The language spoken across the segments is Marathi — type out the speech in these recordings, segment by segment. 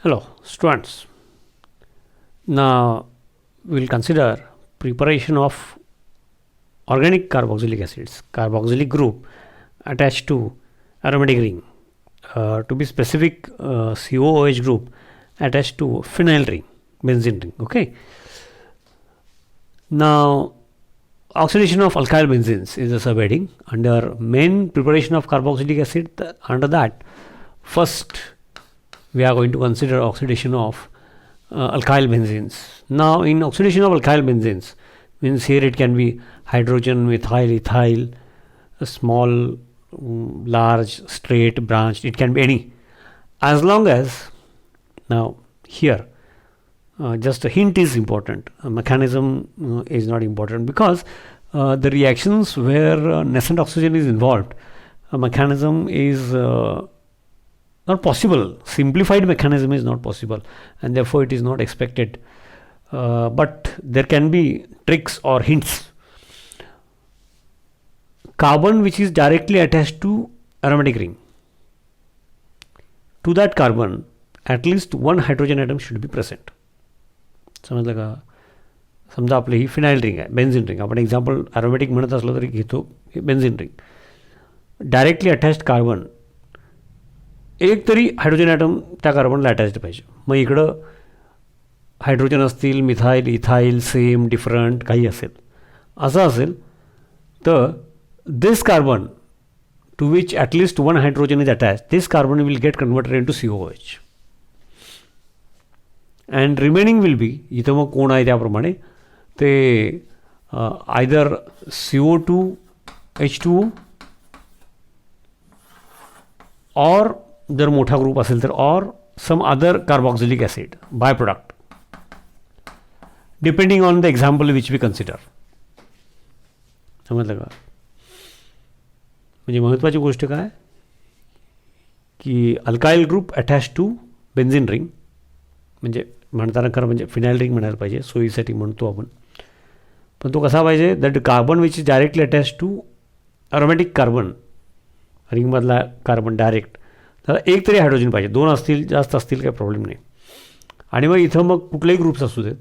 Hello, students. Now we will consider preparation of organic carboxylic acids, carboxylic group attached to aromatic ring. To be specific, COOH group attached to phenyl ring, benzene ring. Okay. Now, oxidation of alkyl benzenes is a subheading under main preparation of carboxylic acid. Under that, first we are going to consider oxidation of alkyl benzenes. Now, in oxidation of alkyl benzenes, means here it can be hydrogen, methyl, ethyl, a small, large, straight, branched, it can be any. As long as, now here, just a hint is important, a mechanism is not important, because the reactions where nascent oxygen is involved, a mechanism is not possible. Simplified mechanism is not possible, and therefore it is not expected. But there can be tricks or hints. Carbon which is directly attached to aromatic ring, to that carbon at least one hydrogen atom should be present. समजलं का? समजा आपली ही फिनाइल रिंग आहे, बेन्झिन रिंग. आपण एक्झाम्पल अरोमॅटिक म्हणत असलं तरी घेतो benzene ring. Directly attached carbon, एक तरी हायड्रोजन ॲटम त्या कार्बनला अटॅच्ड पाहिजे. मग इकडं हायड्रोजन असतील, मिथाईल, इथाईल, सेम, डिफरंट काही असेल. असं असेल तर this carbon to which at least one hydrogen is attached, this carbon will get converted into COOH, and remaining will be, इथं मग कोण आहे त्याप्रमाणे ते either CO2 H2O or जर मोठा ग्रुप असेल तर or some other carboxylic acid byproduct, depending on the example which we consider. समजलं का? म्हणजे महत्त्वाची गोष्ट काय की alkyl group attach to benzene ring, म्हणजे म्हणताना खरं म्हणजे फिनाइल रिंग म्हणायला पाहिजे, सोयीसाठी म्हणतो आपण. पण तो कसा पाहिजे, that carbon which is directly attach to aromatic carbon, रिंगमधला कार्बन डायरेक्ट, तर एक तरी हायड्रोजन पाहिजे. दोन असतील, जास्त असतील, काही प्रॉब्लेम नाही. आणि मग इथं मग कुठलेही ग्रुप्स असू देत,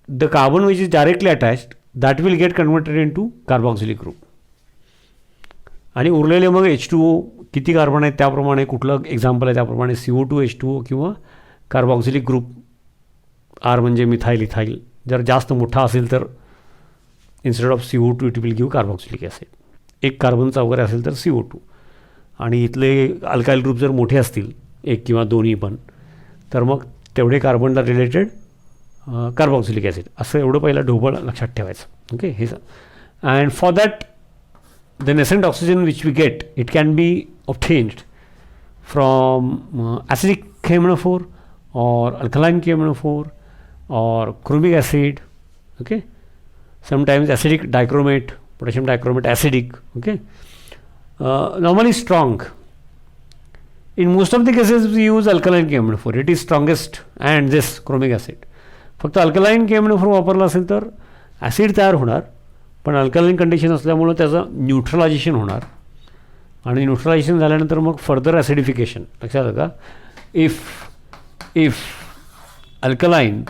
the carbon which is directly attached that will get converted into carboxylic group. आणि उरलेले मग H2O किती कार्बन आहेत त्याप्रमाणे, कुठलं एक्झाम्पल आहे त्याप्रमाणे CO2 H2O किंवा कार्बॉक्सिलिक ग्रुप आर म्हणजे मिथाईल, इथाईल. जर जास्त मोठा असेल तर instead of CO2 it will give carboxylic acid. एक कार्बनचा वगैरे असेल तर CO2. आणि इथले अल्काइल ग्रुप जर मोठे असतील, एक किंवा दोन्ही पण, तर मग तेवढे कार्बनला रिलेटेड कार्बॉक्सिलिक ॲसिड. असं एवढं पहिलं ढोबळ लक्षात ठेवायचं. ओके, हे and for that the nascent oxygen which we get, it can be obtained from acidic KMnO4 or alkaline KMnO4 or chromic acid. Okay, sometimes acidic dichromate, potassium dichromate, acidic. Okay, normally strong. In most of the cases we use alkaline KMnO4, it is strongest, and this chromic acid. फक्त अल्कलाइन KMnO4 वापरला असेल तर ॲसिड तयार होणार, पण अल्कलाइन कंडिशन असल्यामुळं त्याचं न्यूट्रलायझेशन होणार, आणि न्यूट्रलायझेशन झाल्यानंतर मग फर्दर ॲसिडिफिकेशन. लक्षात आलं का? If alkaline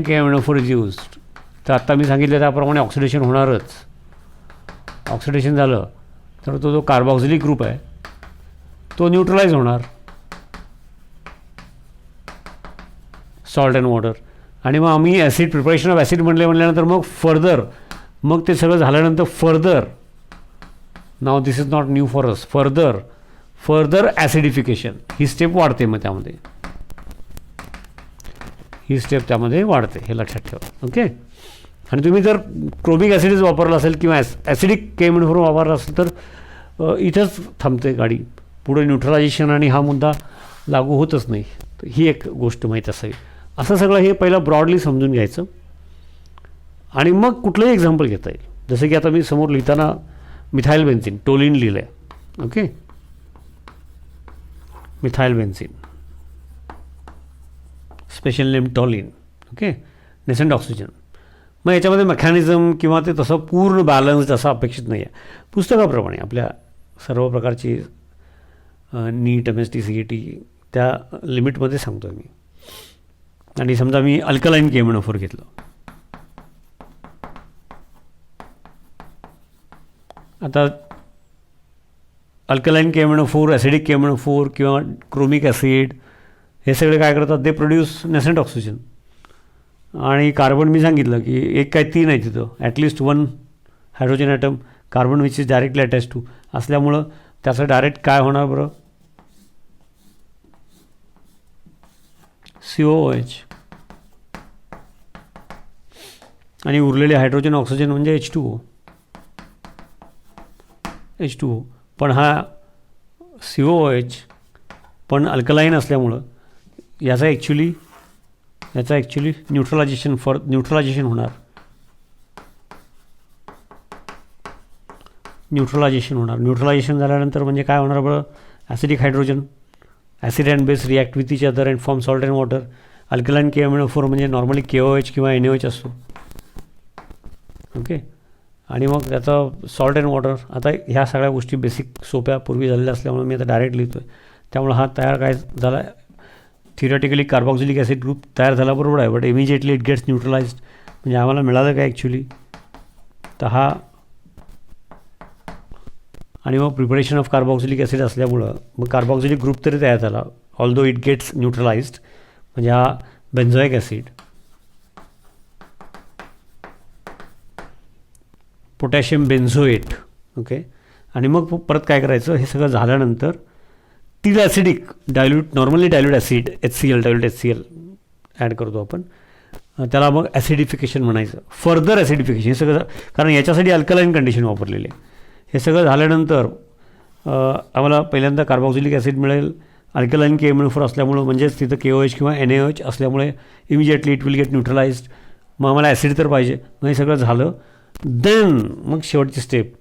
KMnO4 is used, तर आत्ता मी सांगितलं त्याप्रमाणे ऑक्सिडेशन होणारच. ऑक्सिडेशन झालं तर तो जो कार्बॉक्सिलिक ग्रुप आहे तो न्यूट्रलाइज होणार, सॉल्ट अँड वॉटर. आणि मग आम्ही ॲसिड प्रिपरेशन ऑफ ॲसिड म्हटल्यानंतर मग फर्दर, मग ते सगळं झाल्यानंतर further, now this is not new for us, further acidification ही स्टेप वाढते. मग त्यामध्ये ही स्टेप त्यामध्ये वाढते, हे लक्षात ठेवा. ओके, आणि तुम्ही जर क्रोमिक ॲसिडच वापरला असेल किंवा ॲसिडिक KMnO4 वापरला असेल तर इथंच थांबते गाडी, पुढे न्यूट्रलायझेशन आणि हा मुद्दा लागू होतच नाही. ही एक गोष्ट माहीत असावी. असं सगळं हे पहिलं ब्रॉडली समजून घ्यायचं, आणि मग कुठलंही एक्झाम्पल घेता येईल. जसं की आता मी समोर लिहिताना मिथाईल बेन्झिन, टोलिन लिहिलं आहे. Okay, methyl benzene, special name toluene. Okay, nascent oxygen. मग याच्यामध्ये मेकॅनिझम किंवा ते तसं पूर्ण बॅलन्स्ड असं अपेक्षित नाही आहे. पुस्तकाप्रमाणे आपल्या सर्व प्रकारची नीट MST CET त्या लिमिटमध्ये सांगतो आहे मी. आणि समजा मी अल्कलाईन KMnO4 घेतलं. आता अल्कलाईन KMnO4, ॲसिडिक KMnO4 किंवा क्रोमिक ॲसिड हे सगळे काय करतात, दे प्रोड्यूस नेसेंट ऑक्सिजन. आणि कार्बन मी सांगितलं की एक काय 3 आहे तिथं, at least 1 hydrogen atom carbon which is directly attach to असल्यामुळं त्याचं डायरेक्ट काय होणार बरं, COOH. आणि उरलेले हायड्रोजन ऑक्सिजन म्हणजे H2O. पण हा COOH पण अल्कलाईन असल्यामुळं याचा ॲक्च्युली न्यूट्रलायझेशन होणार. न्यूट्रलायझेशन झाल्यानंतर म्हणजे काय होणार बरं, acidic hydrogen, acid and base react with each other and form salt and water. Alkaline KMnO4 म्हणजे नॉर्मली KOH किंवा NaOH असतो. ओके. आणि मग त्याचा सॉल्ट अँड वॉटर. आता ह्या सगळ्या गोष्टी बेसिक सोप्या पूर्वी झालेल्या असल्यामुळे मी आता डायरेक्ट लिहितो आहे. त्यामुळे हा तयार काय झाला, थिओरेटिकली कार्बॉक्सिलिक ॲसिड ग्रुप तयार झाला बरोबर आहे, but immediately it gets neutralized. म्हणजे आम्हाला मिळालं काय ॲक्च्युली, तर हा आणि मग प्रिपरेशन ऑफ कार्बॉक्सिलिक ॲसिड असल्यामुळं मग कार्बॉक्सिलिक ग्रुप तरी तयार झाला, ऑल्दो इट गेट्स न्यूट्रलाइज्ड. म्हणजे हा benzoic acid, potassium benzoate. Okay. आणि मग परत काय करायचं, हे सगळं झाल्यानंतर तील acidic normally dilute acid dilute HCl add करतो आपण, त्याला मग ॲसिडिफिकेशन म्हणायचं, फर्दर ॲसिडिफिकेशन. हे सगळं कारण याच्यासाठी अल्कलाईन कंडिशन वापरलेली आहे. हे सगळं झाल्यानंतर आम्हाला पहिल्यांदा कार्बॉक्सिलिक ॲसिड मिळेल, अल्कलाईन KMnO4 असल्यामुळं, म्हणजेच तिथं KOH किंवा NaOH असल्यामुळे immediately it will gate neutralised. मग आम्हाला ॲसिड तर पाहिजे. मग हे सगळं झालं, देन मग शेवटची स्टेप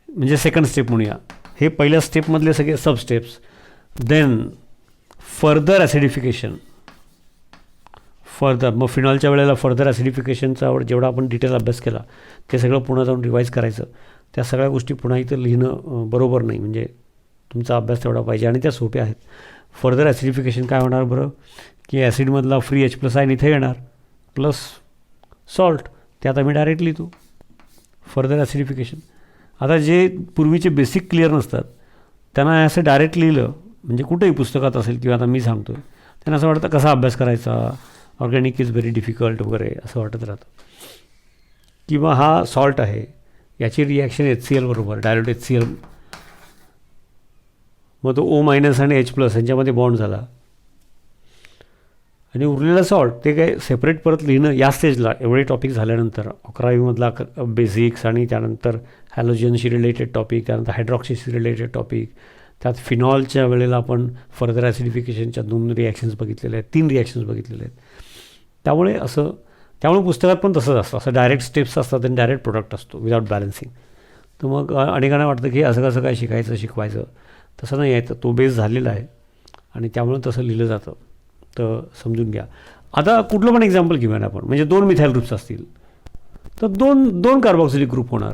म्हणजे सेकंड स्टेप म्हणूया. हे पहिल्या स्टेपमधले सगळे सब स्टेप्स. देन फर्दर ॲसिडिफिकेशन, मग फिनॉलच्या वेळेला फर्दर ॲसिडिफिकेशनचा जेवढा आपण डिटेल अभ्यास केला ते सगळं पुन्हा जाऊन रिवाईज करायचं. त्या सगळ्या गोष्टी पुन्हा इथं लिहिणं बरोबर नाही, म्हणजे तुमचा अभ्यास तेवढा पाहिजे आणि त्या सोप्या आहेत. फर्दर ॲसिडिफिकेशन काय होणार बरं, की ॲसिडमधला फ्री H+ आयन इथे येणार प्लस सॉल्ट, ते आता मी डायरेक्ट लिहितो. फर्दर ॲसिडिफिकेशन. आता जे पूर्वीचे बेसिक क्लिअर नसतात त्यांना असं डायरेक्ट लिहिलं म्हणजे कुठेही पुस्तकात असेल किंवा आता मी सांगतो आहे त्यांना असं वाटतं कसा अभ्यास करायचा, ऑर्गॅनिक इज व्हेरी डिफिकल्ट वगैरे असं वाटत राहतं. किंवा हा सॉल्ट आहे, याची रिॲक्शन HCl बरोबर डायल्यूट HCl, मग तो O- आणि H+ यांच्यामध्ये बॉन्ड झाला आणि उरलेलं सॉल्ट ते काय सेपरेट परत लिहिणं या स्टेजला एवढे टॉपिक झाल्यानंतर 11वीमधला बेसिक्स आणि त्यानंतर हॅलोजनशी रिलेटेड टॉपिक, त्यानंतर हायड्रॉक्सीशी रिलेटेड टॉपिक, त्यात फिनॉलच्या वेळेला आपण फर्दर ॲसिडिफिकेशनच्या 2 रिॲक्शन्स बघितलेल्या आहेत, 3 रिॲक्शन्स बघितलेले आहेत. त्यामुळे पुस्तकात पण तसंच असतं, असं डायरेक्ट स्टेप्स असतात आणि डायरेक्ट प्रोडक्ट असतो विदाउट बॅलन्सिंग. तर मग अनेकांना वाटतं की असं कसं काय शिकवायचं, तसं नाही आहे. तर तो बेस झालेला आहे आणि त्यामुळे तसं लिहिलं जातं, तर समजून घ्या. आता कुठलं पण एक्झाम्पल घेऊया ना आपण, म्हणजे 2 मिथाईल ग्रुप्स असतील तर दोन कार्बॉक्सिलिक ग्रुप होणार.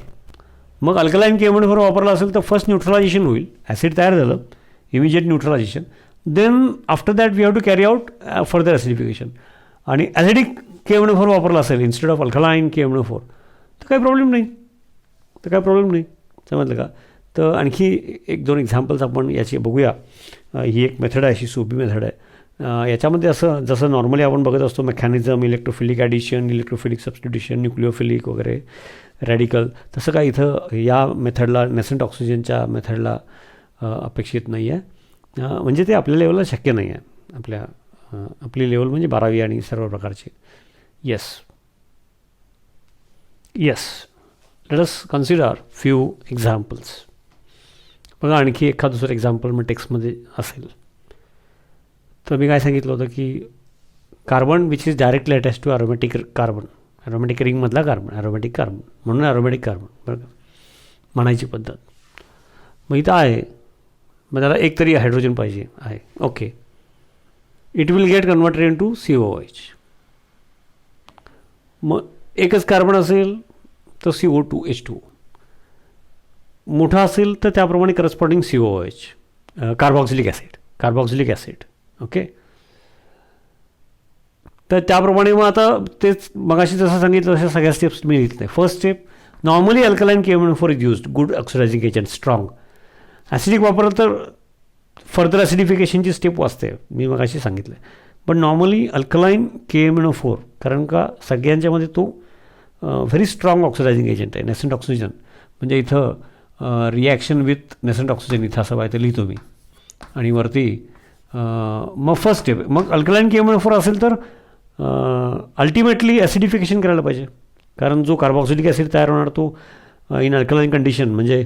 मग अल्कलाईन KMnO4 वापरला असेल तर फर्स्ट न्यूट्रलायझेशन होईल, ॲसिड तयार झालं, immediate neutralization. Then after that we have to carry out further acidification. आणि ॲसिडिक KMnO4 वापरला असेल इन्स्टेड ऑफ अल्कलाईन KMnO4 तर काही प्रॉब्लेम नाही. समजलं का. तर आणखी 1-2 एक्झाम्पल्स आपण याची बघूया. ही एक मेथड आहे, अशी सोपी मेथड आहे. याच्यामध्ये असं जसं नॉर्मली आपण बघत असतो mechanism, electrophilic addition, electrophilic substitution, nucleophilic वगैरे रॅडिकल, तसं काय इथं या मेथडला नेसेंट ऑक्सिजनच्या मेथडला अपेक्षित नाही आहे. म्हणजे ते आपल्या लेवलला शक्य नाही आहे. आपली लेवल म्हणजे 12वी आणि सर्व प्रकारचे. Yes let us consider few examples. बघा आणखी एखाद दुसरं एक्झाम्पल मग टेक्स्टमध्ये असेल. तर मी काय सांगितलं होतं की carbon which is directly attach to aromatic carbon, aromatic रिंगमधला ॲरोमॅटिक कार्बन म्हणून ॲरोमॅटिक कार्बन बरं का म्हणायची पद्धत. मग इथं आहे, मग त्याला एक तरी हायड्रोजन पाहिजे आहे. Okay, it will get converted into COOH. मग एकच कार्बन असेल तर CO2H2, मोठा असेल तर त्याप्रमाणे corresponding COOH. Carboxylic acid. Okay, तर त्याप्रमाणे मग आता तेच मगाशी जसं सांगितलं तशा सगळ्या स्टेप्स मी लिहित नाही. First step, normally alkaline KMnO4 is used, good oxidizing agent, strong. Acidic वापरलं तर फर्दर ॲसिडिफिकेशनची स्टेप वाचते, मी मगाशी सांगितलं. पण नॉर्मली अल्कलाईन KMnO4, कारण का सगळ्यांच्यामध्ये तो व्हेरी स्ट्रॉंग ऑक्सिडायझिंग एजंट आहे, नेसंट ऑक्सिजन. म्हणजे इथं रिॲक्शन विथ नेसंट ऑक्सिजन इथं असं पाहिजे लिहितो मी. आणि वरती मग फर्स्ट स्टेप, मग अल्कलाईन KMnO4 असेल तर अल्टिमेटली ॲसिडिफिकेशन करायला पाहिजे, कारण जो कार्बॉक्सिलिक ॲसिड तयार होणार तो इन अल्कलाईन कंडिशन म्हणजे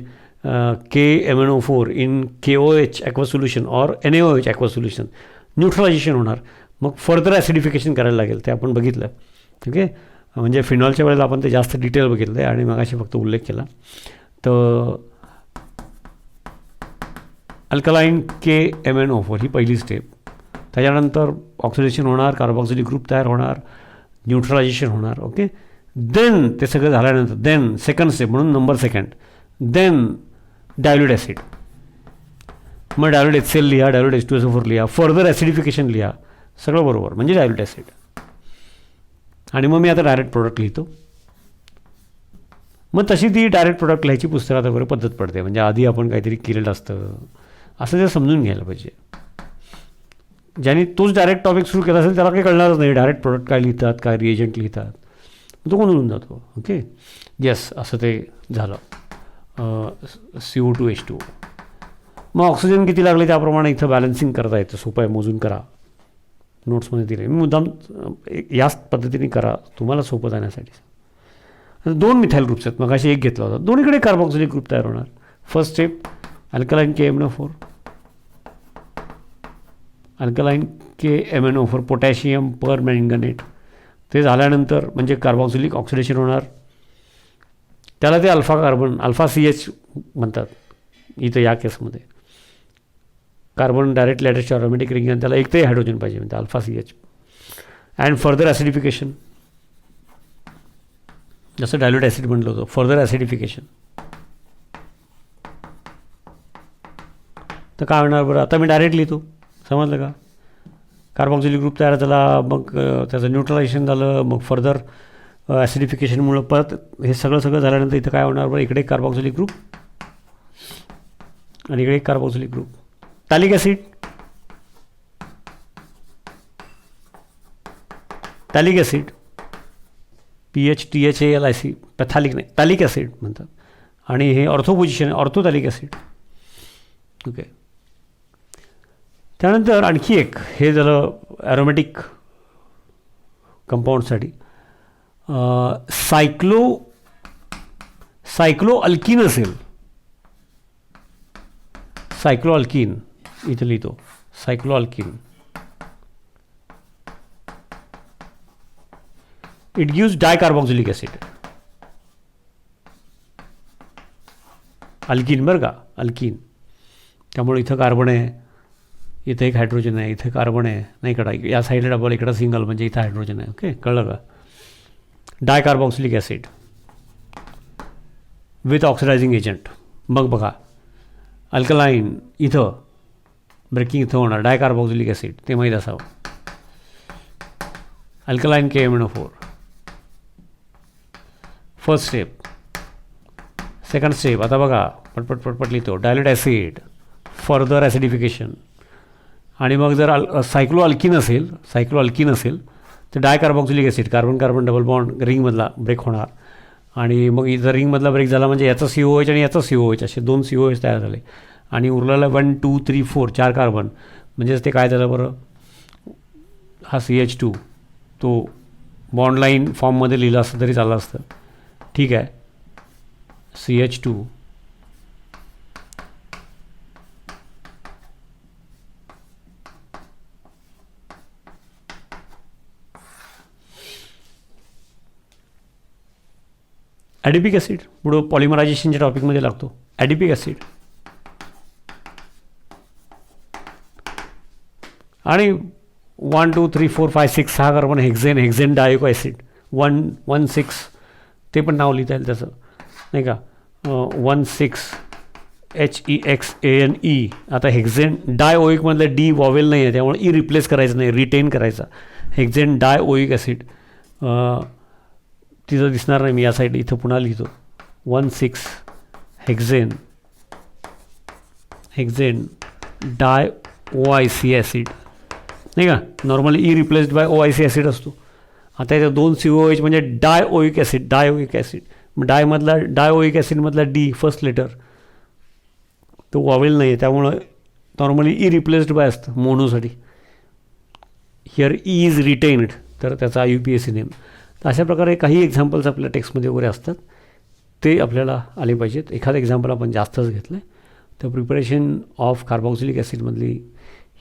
KMnO4 in KOH aqua solution or NaOH aqua solution neutralisation होणार. मग फर्दर ॲसिडिफिकेशन करायला लागेल, ते आपण बघितलं. ओके, म्हणजे फिनॉलच्या वेळेला आपण ते जास्त डिटेल बघितलं आहे आणि मगाशी फक्त उल्लेख केला. तर अल्कलाईन KMnO4 ही पहिली स्टेप. त्याच्यानंतर ऑक्सिडेशन होणार, कार्बॉक्सिलिक ग्रुप तयार होणार, न्यूट्रलायझेशन होणार. ओके, देन ते सगळं झाल्यानंतर देन सेकंड स्टेप म्हणून number second, then dilute acid. मग डायल्यूट HCl लिहा, डायल्यूट H2SO4 लिहा, फर्दर ॲसिडिफिकेशन लिहा, सगळं बरोबर म्हणजे डायल्यूट ॲसिड. आणि मग मी आता डायरेक्ट प्रोडक्ट लिहितो. मग तशी ती डायरेक्ट प्रोडक्ट लिहायची पुस्तकात वगैरे पद्धत पडते, म्हणजे आधी आपण काहीतरी केलेलं असतं असं ते समजून घ्यायला पाहिजे. ज्याने तोच डायरेक्ट टॉपिक सुरू केला असेल त्याला काही कळणारच नाही डायरेक्ट प्रोडक्ट काय लिहितात, काय रिएजंट लिहितात, तो गोंधळून जातो. ओके, येस, असं ते झालं. CO2H2. मग ऑक्सिजन किती लागले त्याप्रमाणे इथं बॅलन्सिंग करता येतं, सोपं आहे, मोजून करा. नोट्समध्ये दिले मी, मुद्दाम याच पद्धतीने करा तुम्हाला सोपं जाण्यासाठी. 2 मिथाईल ग्रुप्स आहेत, मग अशी एक घेतला होता, दोन्हीकडे कार्बॉक्सिलिक ग्रुप तयार होणार. First step alkaline KMnO4, alkaline KMnO4 potassium permanganate. ते झाल्यानंतर म्हणजे कार्बॉक्सिलिक ऑक्सिडेशन होणार, त्याला ते अल्फा कार्बन, अल्फा CH म्हणतात इथं या केसमध्ये. Carbon directly attach aromatic ring, त्याला एक तरी हायड्रोजन पाहिजे म्हणजे अल्फा CH. अँड फर्दर ॲसिडिफिकेशन, जसं डायल्यूट ॲसिड म्हटलं होतं, फर्दर ॲसिडिफिकेशन. तर काय होणार बरं, आता मी डायरेक्ट लिहितो, समजलं का. कार्बॉक्सिलिक ग्रुप तयार झाला, मग त्याचं न्यूट्रलायझेशन झालं, मग फर्दर ॲसिडिफिकेशनमुळं परत हे सगळं झाल्यानंतर इथं काय होणार बरं, इकडे कार्बॉक्सिलिक ग्रुप आणि इकडे carboxylic group. Phthalic acid, phthalic acid PHTHALIC, phthalic नाही, टॅलिक ॲसिड म्हणतात. आणि हे ऑर्थो पोझिशन आहे, ऑर्थोटॅलिक ॲसिड. ओके, त्यानंतर आणखी एक हे झालं ॲरोमॅटिक कंपाऊंडसाठी. सायक्लो अल्कीन असेल, सायक्लो अल्कीन इथं लिहितो, cycloalkene. It gives dicarboxylic acid. Alkene बरं का, अल्कीन. त्यामुळे इथं कार्बन आहे, इथं एक हायड्रोजन आहे, इथं कार्बन आहे, नाही कडा या साईडला डबल, इकडं सिंगल, म्हणजे इथं हायड्रोजन आहे. ओके, कळलं का. डायकार्बॉक्सिलिक ॲसिड विथ ऑक्सिडायझिंग एजंट. मग बघा अल्कलाईन इथं ब्रेकिंग इथं होणार, डायकार्बॉक्सिलिक ॲसिड ते माहीत असावं. Alkaline KMnO4 first step. Second step आता बघा पटपट लिहितो, डायल्यूट ॲसिड, फर्दर ॲसिडिफिकेशन. आणि मग जर सायक्लो अल्कीन असेल तर dicarboxylic acid, carbon carbon double bond रिंगमधला ब्रेक होणार. आणि मग जर रिंगमधला ब्रेक झाला म्हणजे याचा COH आणि याचा COH असे 2 COH तयार झाले. आणि उरलेला 1 2 3 4 4 कार्बन, म्हणजेच ते काय झालं बरं, हा CH2 तो बॉन्ड लाईन फॉर्ममध्ये लिहिला असतं तरी चाललं असतं. ठीक आहे, CH2 ॲडिपिक ॲसिड पुढं पॉलिमरायझेशनच्या टॉपिकमध्ये लागतो. ॲडिपिक ॲसिड आणि 1 2 3 4 5 6 6 कार्बन हेक्झेन डायोको ॲसिड 1 6 ते पण नाव लिहिता येईल त्याचं नाही का. 1 6 HEXANE. आता हेक्झेन डायओइक मधलं डी वॉवेल नाही आहे, त्यामुळे ई रिप्लेस करायचं नाही, रिटेन करायचा. हेक्झेन डायओइक ॲसिड तिथं दिसणार नाही, मी या साईड इथं पुन्हा लिहितो. 1,6 हेक्झेन डायओआयसी ॲसिड नाही का. Normally E replaced by OIC acid असतो. आता इथं 2 COOH म्हणजे डायओइक ॲसिड. डायमधला डायओइक ॲसिडमधला डी फर्स्ट लेटर तो वॉवेल नाही आहे, त्यामुळं नॉर्मली ई रिप्लेस्ड बाय असतं मोनोसाठी. हिअर ई इज रिटेन्ड, तर त्याचा UPSC नेम. तर अशा प्रकारे काही एक्झाम्पल्स आपल्या टेक्स्टमध्ये वगैरे असतात, ते आपल्याला आले पाहिजेत. एखादं एक्झाम्पल आपण जास्तच घेतलं आहे. तर प्रिपरेशन ऑफ कार्बॉक्सिलिक ॲसिडमधली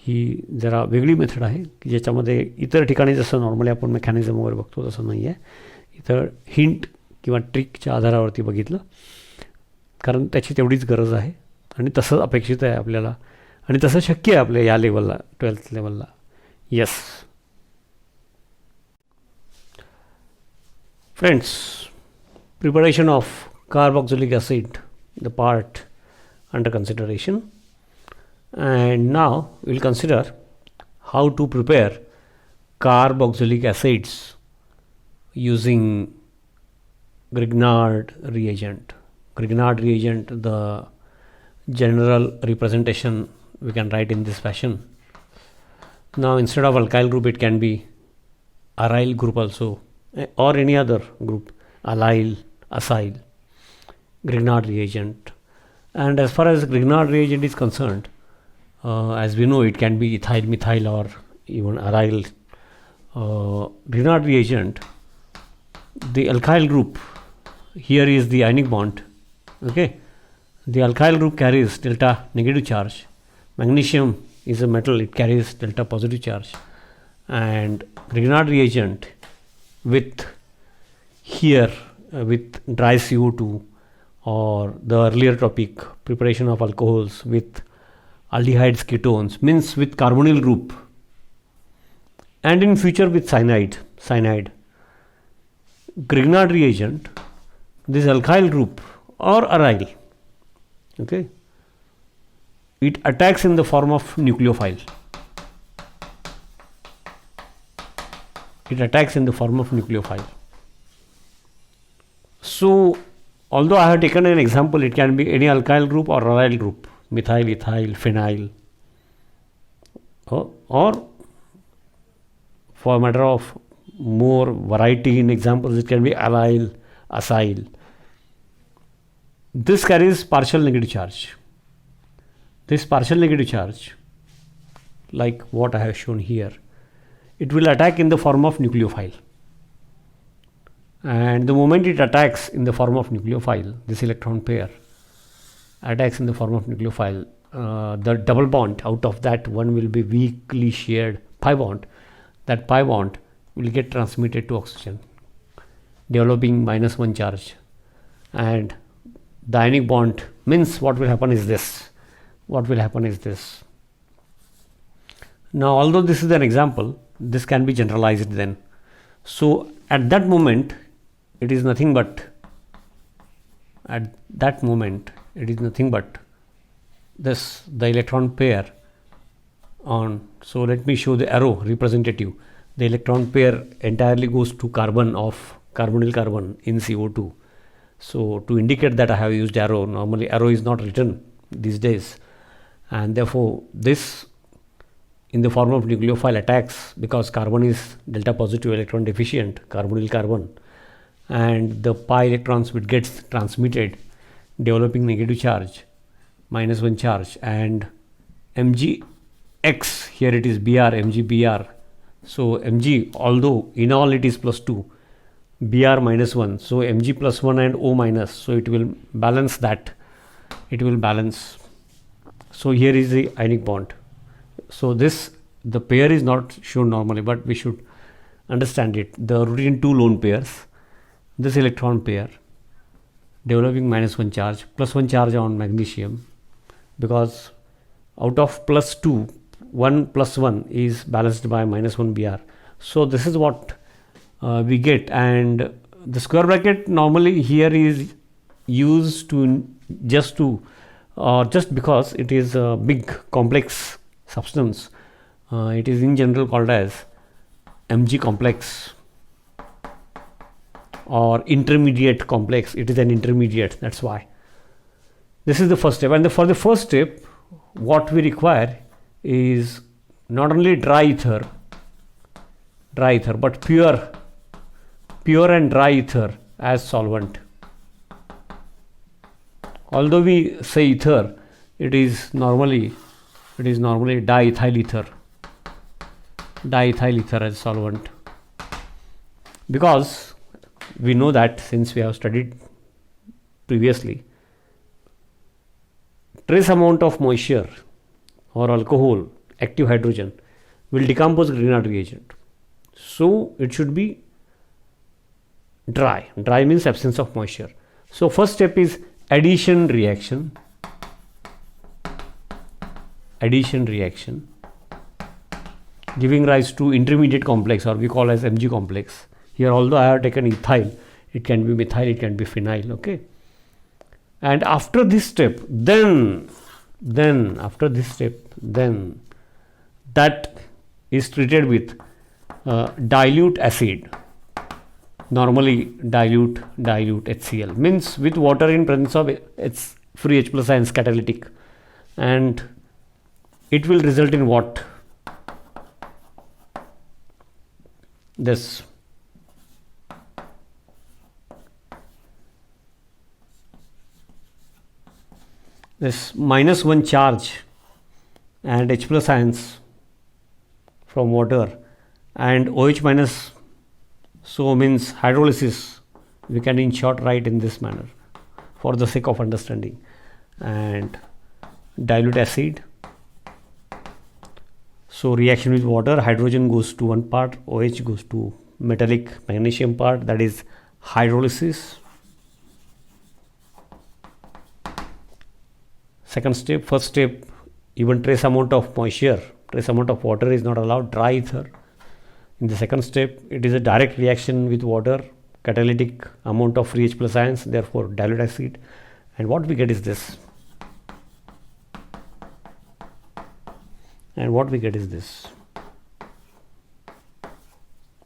ही जरा वेगळी मेथड आहे, की ज्याच्यामध्ये इतर ठिकाणी जसं नॉर्मली आपण मेकॅनिझम वगैरे बघतो तसं नाही आहे. इथं हिंट किंवा ट्रिकच्या आधारावरती बघितलं, कारण त्याची तेवढीच गरज आहे आणि तसंच अपेक्षित आहे आपल्याला, आणि तसं शक्य आहे आपल्या या लेवलला, 12th लेवलला. Yes friends, preparation of carboxylic acid, the part under consideration, and now we'll consider how to prepare carboxylic acids using Grignard reagent. Grignard reagent, the general representation we can write in this fashion. Now instead of alkyl group it can be aryl group also, or any other group, allyl, acyl. Grignard reagent. And as far as Grignard reagent is concerned, as we know, it can be ethyl, methyl, or even aryl. Grignard reagent, the alkyl group here is the ionic bond. Okay, the alkyl group carries delta negative charge. Magnesium is a metal; it carries delta positive charge. And Grignard reagent with here with dry CO2, or the earlier topic, preparation of alcohols with aldehydes, ketones, means with carbonyl group, and in future with cyanide. Grignard reagent, this alkyl group or aryl, okay, it attacks in the form of nucleophile. So although I have taken an example, it can be any alkyl group or aryl group, methyl, ethyl, phenyl, or for a matter of more variety in examples, it can be allyl, acyl. This carries partial negative charge. This partial negative charge, like what I have shown here, it will attack in the form of nucleophile. And the moment it attacks in the form of nucleophile, this electron pair attacks in the form of nucleophile, the double bond out of that one will be weakly shared pi bond. That pi bond will get transmitted to oxygen, developing -1 charge. And the ionic bond means what will happen is this. Now, although this is an example, this can be generalized then. So at that moment, it is nothing but this, the electron pair on. So let me show the arrow representative. The electron pair entirely goes to carbon of carbonyl carbon in CO2. So to indicate that, I have used arrow. Normally arrow is not written these days, and therefore this in the form of nucleophile attacks, because carbon is delta positive electron deficient, carbonyl carbon, and the pi electrons which gets transmitted, developing negative charge, -1 charge, and mgx, here it is Br, mg-Br. So mg, although in all it is +2, Br -1, so mg +1 and O minus, so it will balance that. So here is the ionic bond. So this, the pair is not shown normally, but we should understand it. The routine 2 lone pairs, this electron pair developing -1 charge, +1 charge on magnesium, because out of +2, 1 + 1 is balanced by -1 Br. So this is what we get, and the square bracket normally here is used to just to or just because it is a big complex substance, it is in general called as Mg complex or intermediate complex. It is an intermediate, that's why. This is the first step, and for the first step what we require is not only dry ether but pure and dry ether as solvent. Although we say ether, it is normally diethyl ether as solvent, because we know that, since we have studied previously, trace amount of moisture or alcohol, active hydrogen, will decompose Grignard reagent. So it should be dry. Dry means absence of moisture. So first step is addition reaction, giving rise to intermediate complex, or we call as Mg complex. Here, although I have taken ethyl, it can be methyl, it can be phenyl. Okay. And after this step, then that is treated with dilute acid, normally dilute HCl, means with water in presence of its free H plus ions, catalytic, and it will result in what? This -1 charge and H plus ions from water and OH minus, so means hydrolysis. We can in short write in this manner for the sake of understanding. And dilute acid, so reaction with water, hydrogen goes to one part, OH goes to metallic magnesium part, that is hydrolysis. Second step. First step, even trace amount of moisture, trace amount of water is not allowed, dry ether. In the second step, it is a direct reaction with water, catalytic amount of free H plus ions, therefore dilute acid. And what we get is this.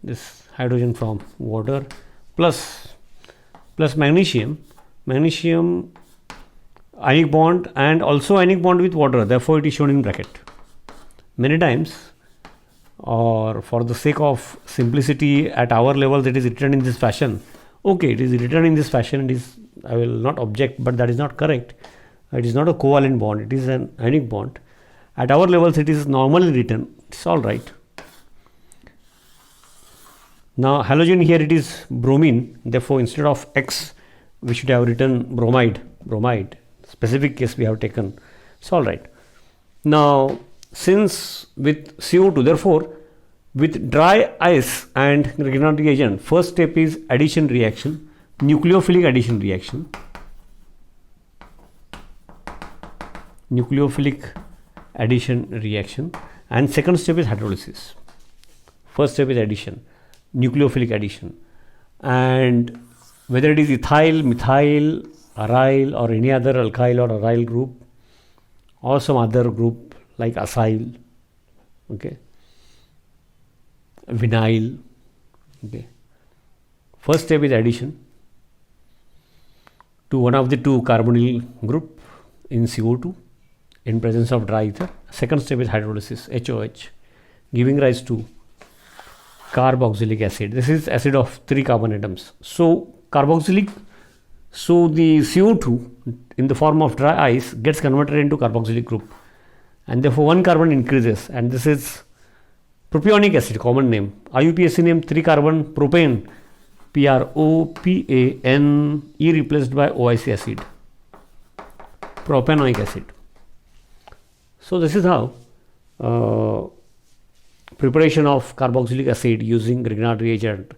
This hydrogen from water plus magnesium ionic bond, and also ionic bond with water, therefore it is shown in bracket. Many times, or for the sake of simplicity at our levels, it is written in this fashion. Okay, it is written in this fashion, I will not object, but that is not correct. It is not a covalent bond, it is an ionic bond. At our levels it is normally written, it's all right. Now halogen, here it is bromine, therefore instead of X we should have written bromide. Specific case we have taken, it's all right. Now since with CO2, therefore with dry ice and Grignard reagent, first step is addition reaction, nucleophilic addition reaction. And second step is hydrolysis. First step is addition, nucleophilic addition, and whether it is ethyl, methyl, aryl, or any other alkyl or aryl group, or some other group like acyl, okay, vinyl, okay. First step is addition to one of the two carbonyl group in CO2 in presence of dry ether. Second step is hydrolysis, HOH, giving rise to carboxylic acid. This is acid of 3 carbon atoms. So carboxylic, so the CO2 in the form of dry ice gets converted into carboxylic group, and therefore one carbon increases, and this is propionic acid, common name. IUPAC name 3 carbon propane, PROPANE, replaced by OIC acid, propanoic acid. So this is how preparation of carboxylic acid using Grignard reagent.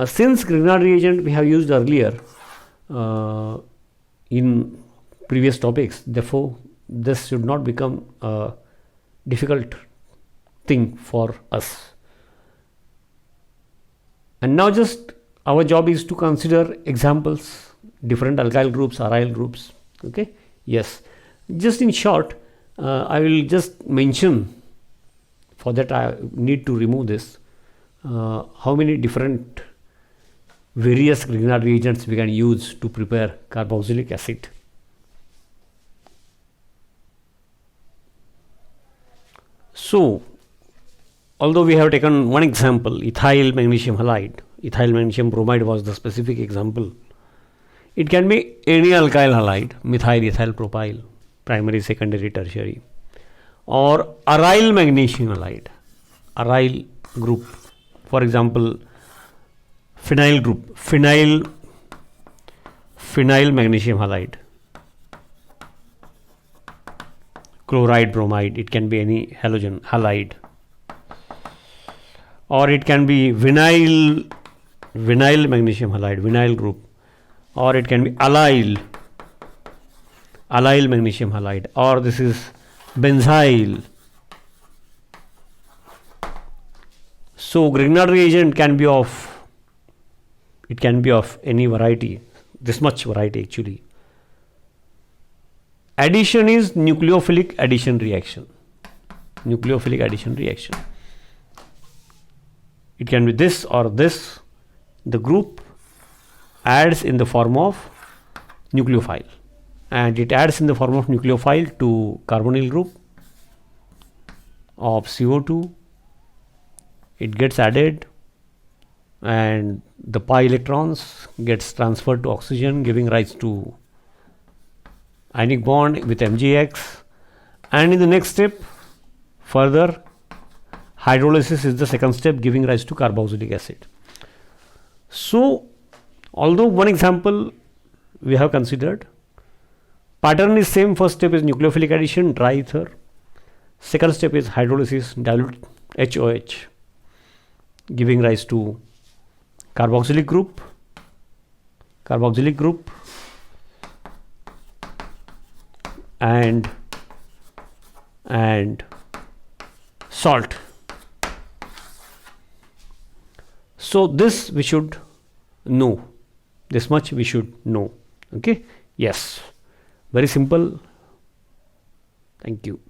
Since Grignard reagent we have used earlier in previous topics, therefore this should not become a difficult thing for us. And now just our job is to consider examples, different alkyl groups, aryl groups. Okay, yes, Just in short, I will just mention, for that I need to remove this, how many different various Grignard reagents we can use to prepare carboxylic acid. So, although we have taken one example, ethyl magnesium halide, ethyl magnesium bromide was the specific example. It can be any alkyl halide, methyl, ethyl, propyl, primary, secondary, tertiary, or aryl magnesium halide, aryl group, for example, phenyl group, phenyl magnesium halide, chloride, bromide, it can be any halogen halide, or it can be vinyl magnesium halide, vinyl group, or it can be allyl magnesium halide, or this is benzyl. So Grignard reagent can be of any variety, this much variety actually. Addition is nucleophilic addition reaction. Nucleophilic addition reaction. It can be this or this. The group adds in the form of nucleophile, and it adds in the form of nucleophile to carbonyl group of CO2. It gets added, and the pi electrons gets transferred to oxygen, giving rise to ionic bond with MgX. And in the next step, further hydrolysis is the second step, giving rise to carboxylic acid. So although one example we have considered, pattern is same. First step is nucleophilic addition, dry ether. Second step is hydrolysis, dilute HOH, giving rise to carboxylic group, and salt. So this we should know, this much we should know. Okay, yes, very simple. Thank you.